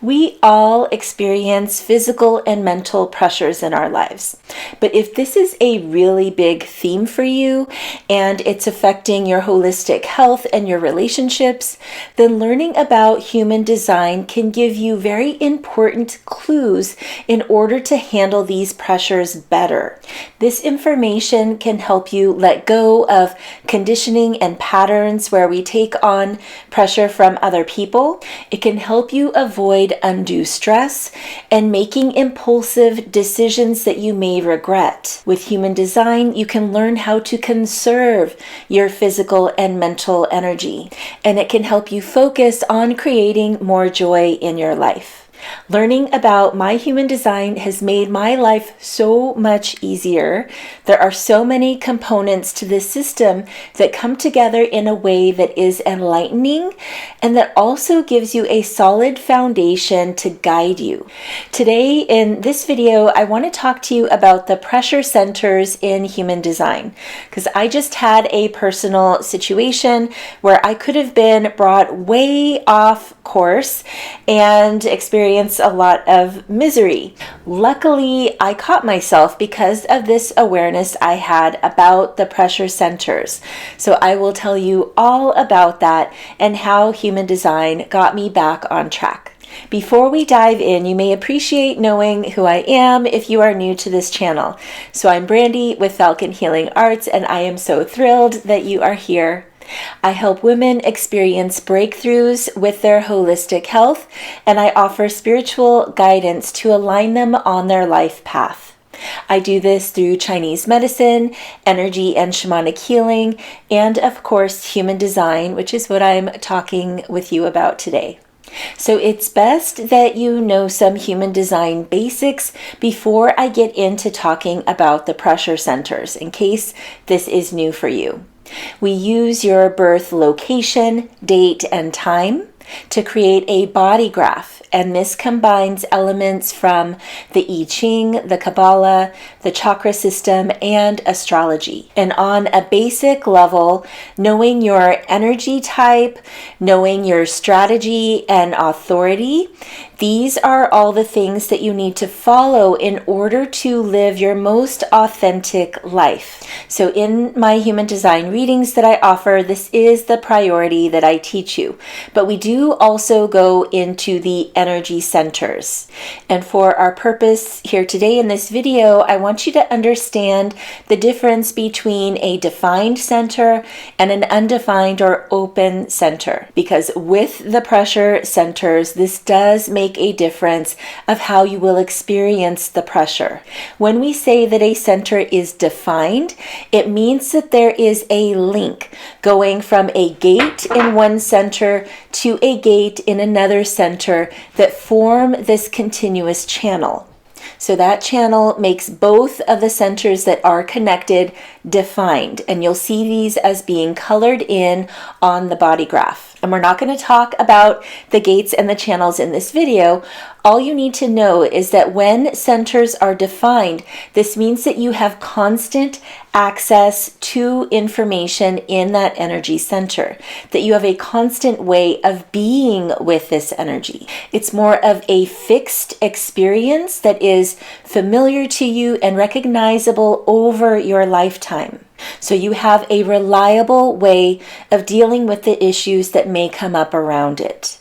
We all experience physical and mental pressures in our lives. But if this is a really big theme for you and it's affecting your holistic health and your relationships, then learning about human design can give you very important clues in order to handle these pressures better. This information can help you let go of conditioning and patterns where we take on pressure from other people. It can help you avoid undue stress and making impulsive decisions that you may regret. With human design, you can learn how to conserve your physical and mental energy, and it can help you focus on creating more joy in your life. Learning about my human design has made my life so much easier. There are so many components to this system that come together in a way that is enlightening and that also gives you a solid foundation to guide you. Today in this video, I want to talk to you about the pressure centers in human design, because I just had a personal situation where I could have been brought way off course and experienced a lot of misery. Luckily, I caught myself because of this awareness I had about the pressure centers. So I will tell you all about that and how human design got me back on track. Before we dive in, you may appreciate knowing who I am if you are new to this channel. So I'm Brandy with Falcon Healing Arts, and I am so thrilled that you are here. I help women experience breakthroughs with their holistic health, and I offer spiritual guidance to align them on their life path. I do this through Chinese medicine, energy and shamanic healing, and of course, human design, which is what I'm talking with you about today. So it's best that you know some human design basics before I get into talking about the pressure centers, in case this is new for you. We use your birth location, date, and time to create a body graph, and this combines elements from the I Ching, the Kabbalah, the chakra system, and astrology. And on a basic level, knowing your energy type, knowing your strategy and authority, these are all the things that you need to follow in order to live your most authentic life. So in my human design readings that I offer, this is the priority that I teach you. But we do also go into the energy centers. And for our purpose here today in this video, I want you to understand the difference between a defined center and an undefined or open center. Because with the pressure centers, this does make a difference of how you will experience the pressure. When we say that a center is defined, it means that there is a link going from a gate in one center to a gate in another center that form this continuous channel. So that channel makes both of the centers that are connected defined, and you'll see these as being colored in on the body graph. And we're not going to talk about the gates and the channels in this video. All you need to know is that when centers are defined, this means that you have constant access to information in that energy center, that you have a constant way of being with this energy. It's more of a fixed experience that is familiar to you and recognizable over your lifetime. So you have a reliable way of dealing with the issues that may come up around it.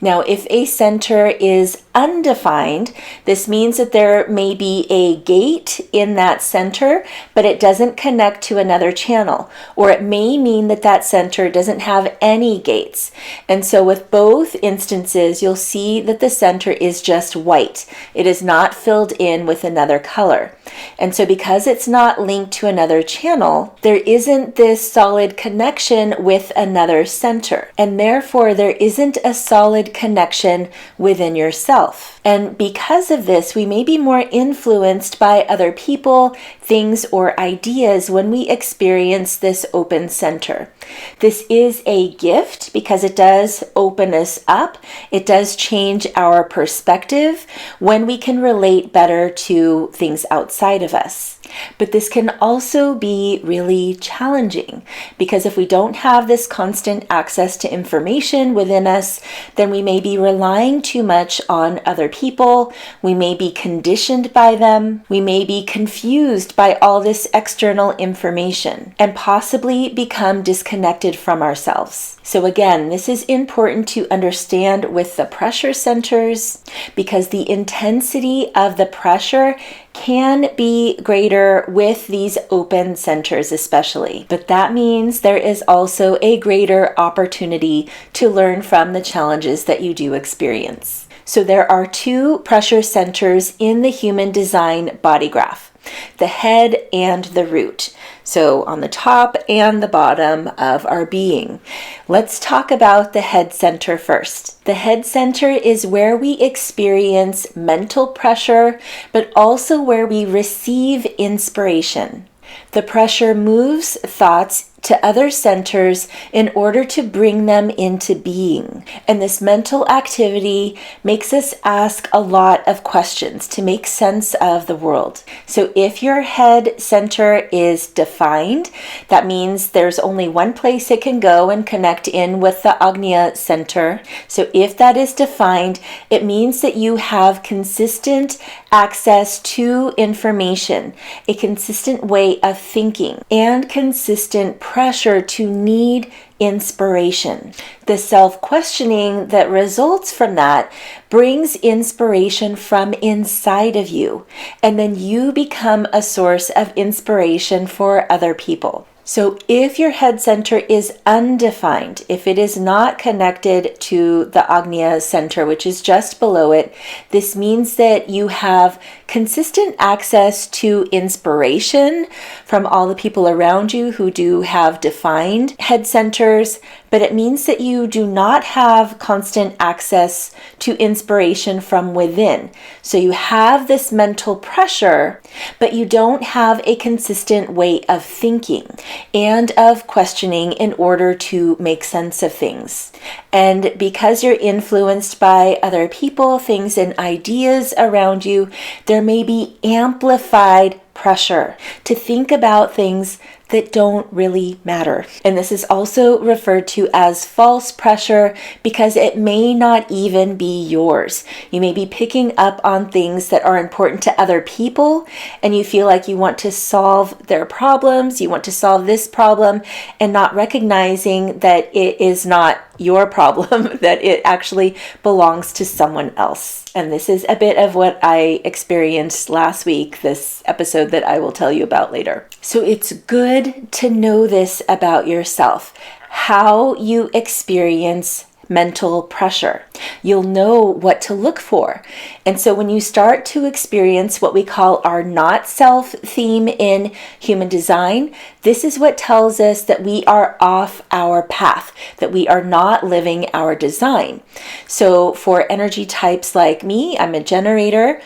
Now, if a center is undefined, this means that there may be a gate in that center, but it doesn't connect to another channel, or it may mean that that center doesn't have any gates. And so with both instances, you'll see that the center is just white. It is not filled in with another color. And so because it's not linked to another channel, there isn't this solid connection with another center. And therefore, there isn't a solid connection within yourself. And because of this, we may be more influenced by other people, things, or ideas when we experience this open center. This is a gift because it does open us up. It does change our perspective when we can relate better to things outside of us. But this can also be really challenging because if we don't have this constant access to information within us, then we may be relying too much on other people. We may be conditioned by them. We may be confused by all this external information and possibly become disconnected from ourselves. So again, this is important to understand with the pressure centers because the intensity of the pressure can be greater with these open centers especially. But that means there is also a greater opportunity to learn from the challenges that you do experience. So there are two pressure centers in the human design body graph: the head and the root. So on the top and the bottom of our being. Let's talk about the head center first. The head center is where we experience mental pressure, but also where we receive inspiration. The pressure moves thoughts to other centers in order to bring them into being. And this mental activity makes us ask a lot of questions to make sense of the world. So if your head center is defined, that means there's only one place it can go and connect in with the Agnya center. So if that is defined, it means that you have consistent access to information, a consistent way of thinking, and consistent pressure to need inspiration. The self-questioning that results from that brings inspiration from inside of you, and then you become a source of inspiration for other people. So if your head center is undefined, if it is not connected to the Agnya center, which is just below it, this means that you have consistent access to inspiration from all the people around you who do have defined head centers, but it means that you do not have constant access to inspiration from within. So you have this mental pressure, but you don't have a consistent way of thinking and of questioning in order to make sense of things. And because you're influenced by other people, things, and ideas around you, there may be amplified pressure to think about things that don't really matter. And this is also referred to as false pressure because it may not even be yours. You may be picking up on things that are important to other people and you feel like you want to solve their problems, you want to solve this problem, and not recognizing that it is not your problem, that it actually belongs to someone else. And this is a bit of what I experienced last week, this episode that I will tell you about later. So it's good to know this about yourself, how you experience mental pressure. You'll know what to look for. And so when you start to experience what we call our not self theme in human design, this is what tells us that we are off our path, that we are not living our design. So for energy types like me, I'm a generator,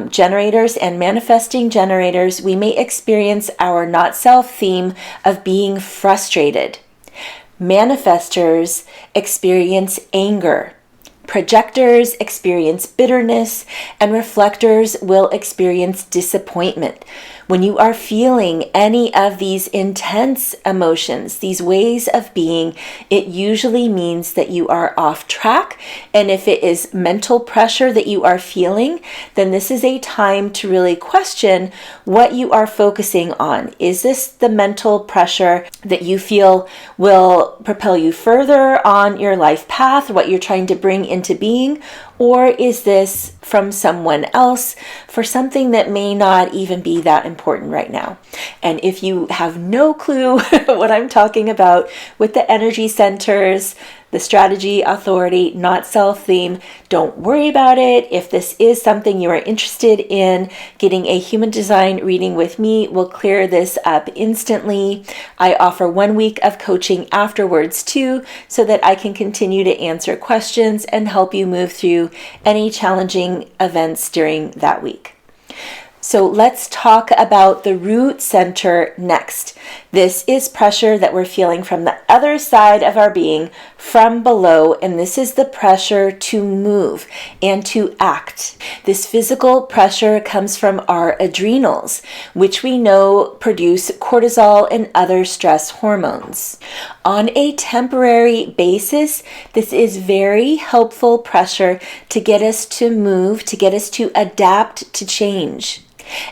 generators and manifesting generators, we may experience our not self theme of being frustrated. Manifestors experience anger. Projectors experience bitterness, and reflectors will experience disappointment. When you are feeling any of these intense emotions, these ways of being, it usually means that you are off track. And if it is mental pressure that you are feeling, then this is a time to really question what you are focusing on. Is this the mental pressure that you feel will propel you further on your life path, what you're trying to bring into being? Or is this from someone else for something that may not even be that important right now? And if you have no clue what I'm talking about with the energy centers, the strategy, authority, not self theme, don't worry about it. If this is something you are interested in, getting a human design reading with me will clear this up instantly. I offer 1 week of coaching afterwards too, so that I can continue to answer questions and help you move through any challenging events during that week. So let's talk about the root center next. This is pressure that we're feeling from the other side of our being, from below, and this is the pressure to move and to act. This physical pressure comes from our adrenals, which we know produce cortisol and other stress hormones. On a temporary basis, this is very helpful pressure to get us to move, to get us to adapt to change,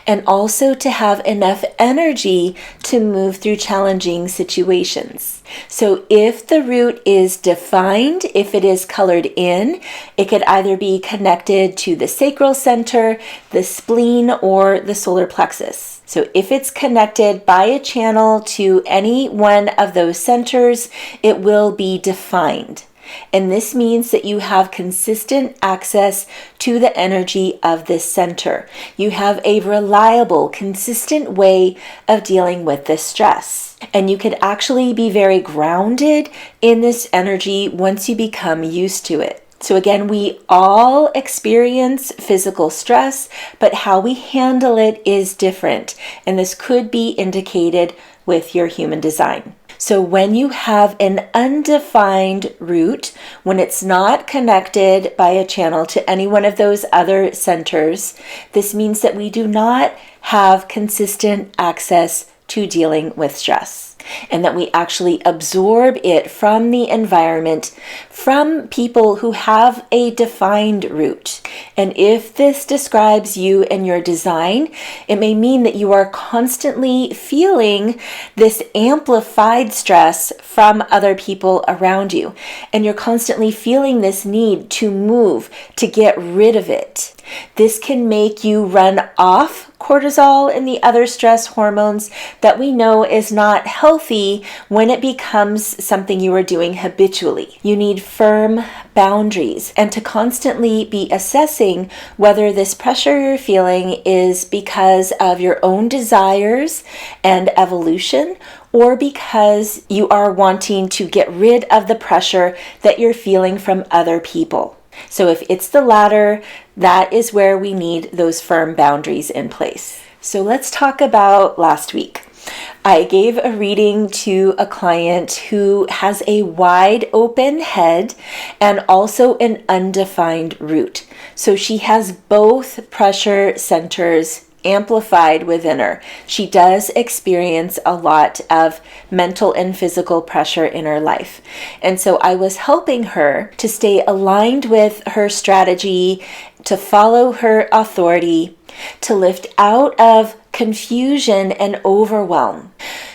and also to have enough energy to move through challenging situations. So if the root is defined, if it is colored in, it could either be connected to the sacral center, the spleen, or the solar plexus. So if it's connected by a channel to any one of those centers, it will be defined. And this means that you have consistent access to the energy of this center. You have a reliable, consistent way of dealing with this stress. And you could actually be very grounded in this energy once you become used to it. So again, we all experience physical stress, but how we handle it is different. And this could be indicated with your human design. So when you have an undefined root, when it's not connected by a channel to any one of those other centers, this means that we do not have consistent access to dealing with stress, and that we actually absorb it from the environment, from people who have a defined root. And if this describes you and your design, it may mean that you are constantly feeling this amplified stress from other people around you, and you're constantly feeling this need to move, to get rid of it. This can make you run off cortisol and the other stress hormones that we know is not healthy when it becomes something you are doing habitually. You need firm boundaries, and to constantly be assessing whether this pressure you're feeling is because of your own desires and evolution, or because you are wanting to get rid of the pressure that you're feeling from other people. So if it's the latter, that is where we need those firm boundaries in place. So let's talk about last week. I gave a reading to a client who has a wide open head and also an undefined root. So she has both pressure centers amplified within her. She does experience a lot of mental and physical pressure in her life. And so I was helping her to stay aligned with her strategy, to follow her authority, to lift out of confusion and overwhelm,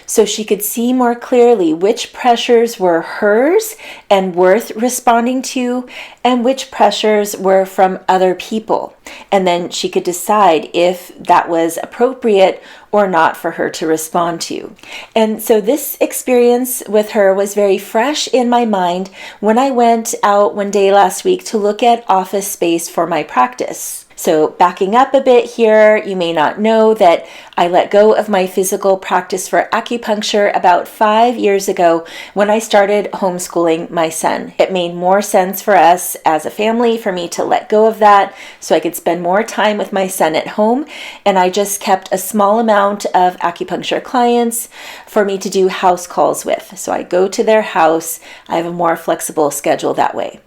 so she could see more clearly which pressures were hers and worth responding to, and which pressures were from other people. And then she could decide if that was appropriate or not for her to respond to. And so this experience with her was very fresh in my mind when I went out one day last week to look at office space for my practice. So backing up a bit here, you may not know that I let go of my physical practice for acupuncture about 5 years ago when I started homeschooling my son. It made more sense for us as a family for me to let go of that so I could spend more time with my son at home, and I just kept a small amount of acupuncture clients for me to do house calls with. So I go to their house. I have a more flexible schedule that way.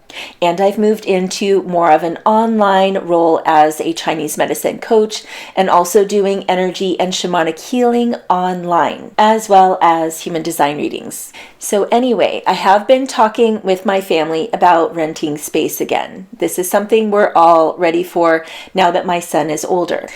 And I've moved into more of an online role as a Chinese medicine coach, and also doing energy and shamanic healing online, as well as human design readings. So anyway, I have been talking with my family about renting space again. This is something we're all ready for now that my son is older.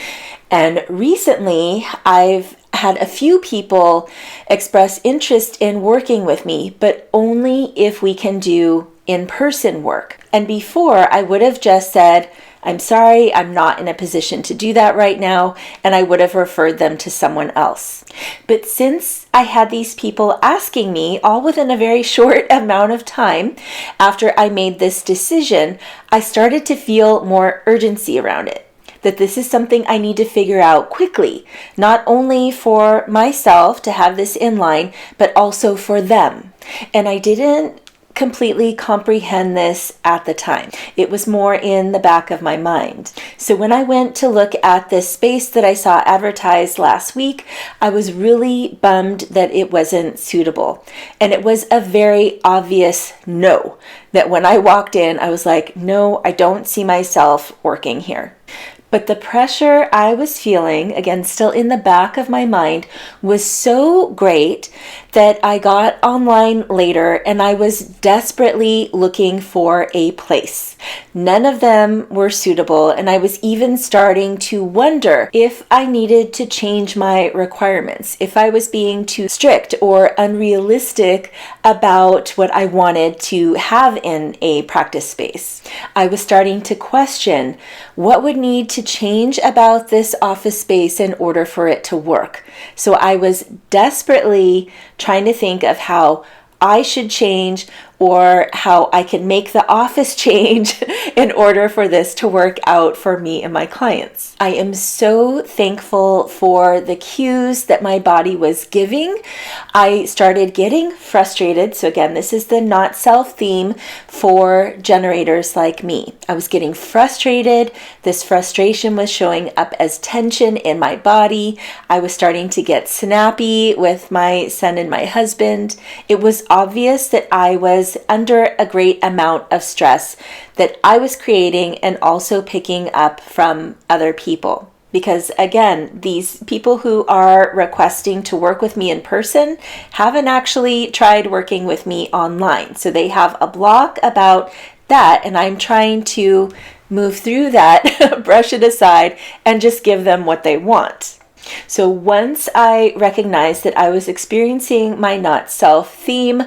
And recently, I've had a few people express interest in working with me, but only if we can do in-person work. And before, I would have just said, I'm sorry, I'm not in a position to do that right now, and I would have referred them to someone else. But since I had these people asking me, all within a very short amount of time after I made this decision, I started to feel more urgency around it. That this is something I need to figure out quickly, not only for myself to have this in line, but also for them. And I didn't completely comprehend this at the time. It was more in the back of my mind. So when I went to look at this space that I saw advertised last week, I was really bummed that it wasn't suitable. And it was a very obvious no. That when I walked in, I was like, no, I don't see myself working here. But the pressure I was feeling, again, still in the back of my mind, was so great that I got online later and I was desperately looking for a place. None of them were suitable, and I was even starting to wonder if I needed to change my requirements, if I was being too strict or unrealistic about what I wanted to have in a practice space. I was starting to question what would need to change about this office space in order for it to work. So I was desperately trying to think of how I should change or how I can make the office change in order for this to work out for me and my clients. I am so thankful for the cues that my body was giving. I started getting frustrated. So again, this is the not self theme for generators like me. I was getting frustrated. This frustration was showing up as tension in my body. I was starting to get snappy with my son and my husband. It was obvious that I was under a great amount of stress that I was creating and also picking up from other people. Because again, these people who are requesting to work with me in person haven't actually tried working with me online. So they have a block about that, and I'm trying to move through that, brush it aside, and just give them what they want. So once I recognized that I was experiencing my not self theme,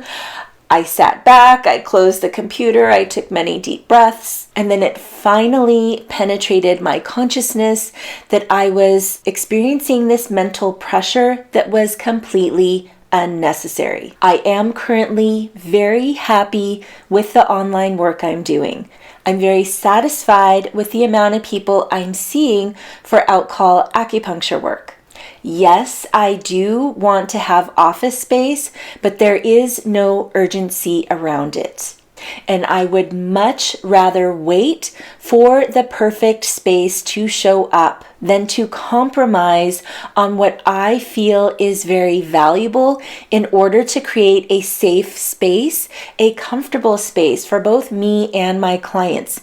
I sat back, I closed the computer, I took many deep breaths, and then it finally penetrated my consciousness that I was experiencing this mental pressure that was completely unnecessary. I am currently very happy with the online work I'm doing. I'm very satisfied with the amount of people I'm seeing for outcall acupuncture work. Yes, I do want to have office space, but there is no urgency around it. And I would much rather wait for the perfect space to show up than to compromise on what I feel is very valuable in order to create a safe space, a comfortable space for both me and my clients.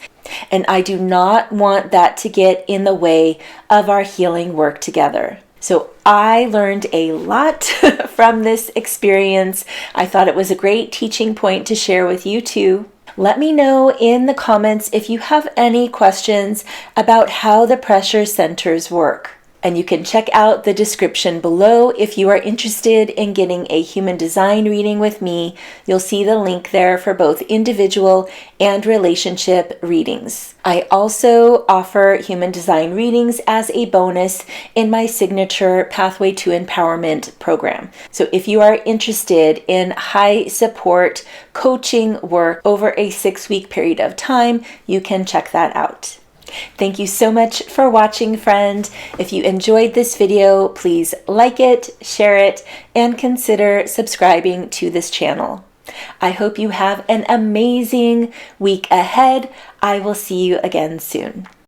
And I do not want that to get in the way of our healing work together. So I learned a lot from this experience. I thought it was a great teaching point to share with you too. Let me know in the comments if you have any questions about how the pressure centers work. And you can check out the description below if you are interested in getting a human design reading with me. You'll see the link there for both individual and relationship readings. I also offer human design readings as a bonus in my signature Pathway to Empowerment program. So if you are interested in high support coaching work over a 6-week period of time, you can check that out. Thank you so much for watching, friend. If you enjoyed this video, please like it, share it, and consider subscribing to this channel. I hope you have an amazing week ahead. I will see you again soon.